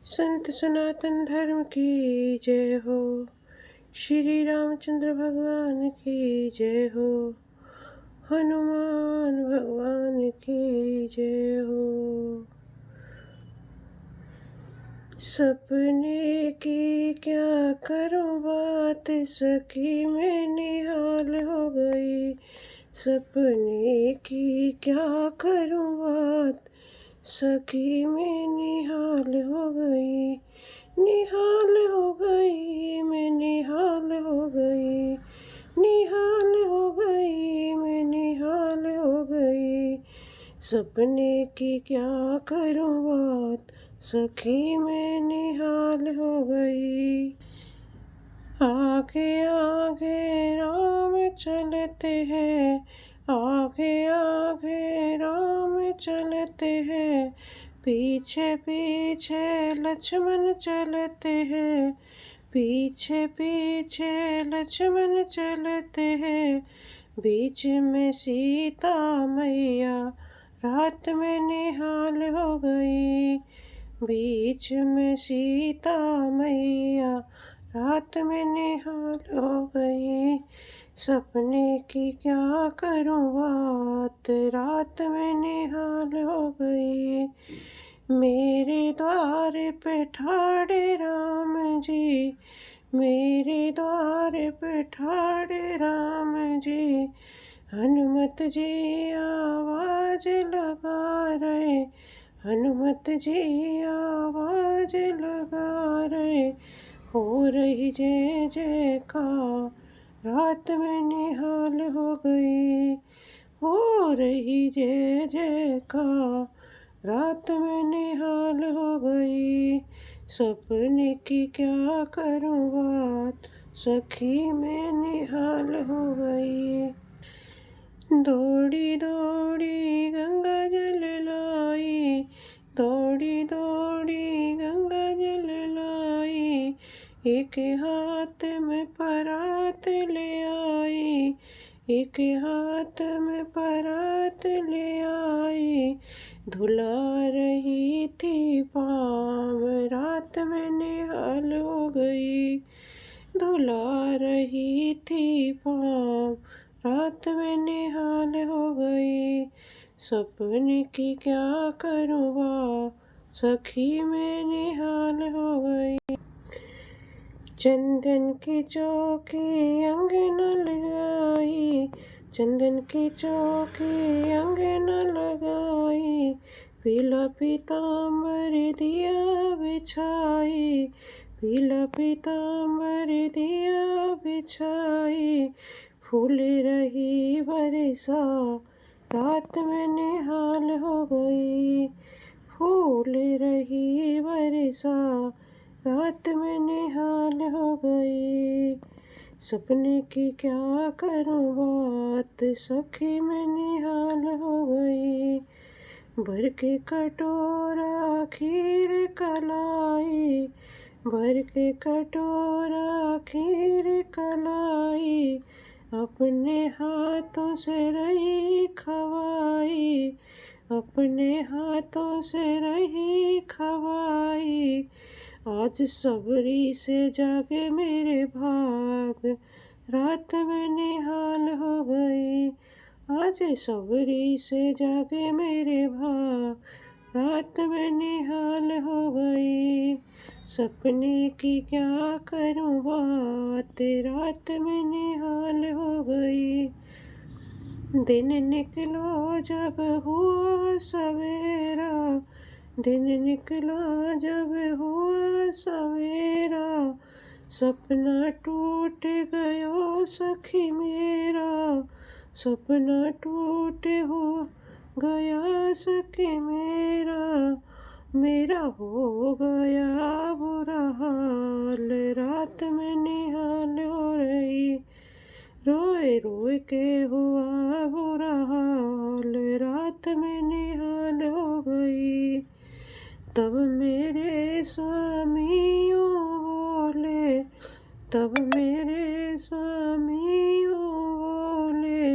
संत सनातन धर्म की जय हो। श्री रामचंद्र भगवान की जय हो। हनुमान भगवान की जय हो। सपने की क्या करूं बात, सखी मैं निहाल हो गई। सपने की क्या करूं बात, सखी मैं निहाल हो गई। निहाल हो गई मैं निहाल हो गई। निहाल हो गई मैं निहाल हो गई। सपने की क्या करूं बात, सखी मैं निहाल हो गई। आगे आगे राम चलते हैं, आगे आगे राम चलते हैं। पीछे पीछे लक्ष्मण चलते हैं, पीछे पीछे लक्ष्मण चलते हैं। बीच में सीता मैया रात में निहाल हो गई। बीच में सीता मैया रात में निहाल हो गई। सपने की क्या करूं बात, रात में निहाल हो गई। मेरे द्वार पे ठाड़े राम जी, मेरे द्वार पे ठाड़े राम जी। हनुमत जी आवाज लगा रहे, हनुमत जी आवाज लगा रहे। हो रही जय जयकार, रात में निहाल हो गई। हो रही जय जयकार, रात में निहाल हो गई। सपने की क्या करूं बात, सखी मैं निहाल हो गई। दौड़ी दौड़ी गंगा जल लाई, दौड़ी दौड़ी गंगा जल लाई। एक हाथ में परात ले आई, एक हाथ में परात ले आई। धुला रही थी पाँव, रात में निहाल हो गई। धुला रही थी पाँव, रात में निहाल हो गई। सपने की क्या करूं बात, सखी में निहाल हो गई। चंदन की चौकी अंगन लगाई, चंदन की चौकी अंगन लगाई। पीला पीताम्बर दिया बिछाई, पीला पीताम्बर दिया बिछाई। फूल रही बरसा, रात में निहाल हो गई। फूल रही बरसा, रात में निहाल हो गई। सपने की क्या करूं बात, सखी में निहाल हो गई। भर के कटोरा खीर कलाई, भर के कटोरा खीर कलाई। अपने हाथों से रही खवाई, अपने हाथों से रही खवाई। आज सबरी से जागे मेरे भाग, रात में निहाल हो गई। आज सबरी से जागे मेरे भाग, रात में निहाल हो गई। सपने की क्या करूं बात, रात में निहाल हो गई। दिन निकला जब हुआ सवेरा, दिन निकला जब हुआ सवेरा। सपना टूट गयो सखी मेरा, सपना टूट हो गया सखी मेरा। मेरा हो गया बुरा हाल, रात में निहाल हो रही। रोए रोए के हुआ बुरा हाल, रात में निहाल हो गई। तब मेरे स्वामियों बोले, तब मेरे स्वामियों बोले।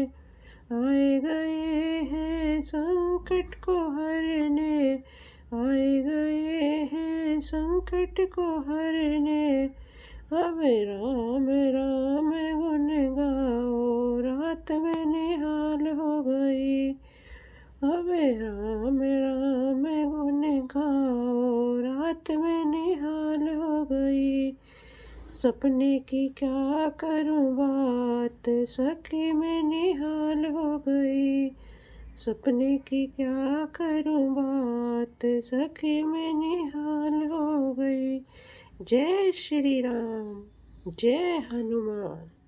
आए गए हैं संकट को हरने, आए गए हैं संकट को हरने। अब राम राम गुन गाओ, रात में निहाल हो गई। अब राम राम गुन गाओ, रात में निहाल हो गई। सपने की क्या करूं बात, सखी में निहाल हो गई। सपने की क्या करूं बात, सखी में निहाल हो गई। जय श्री राम, जय हनुमान।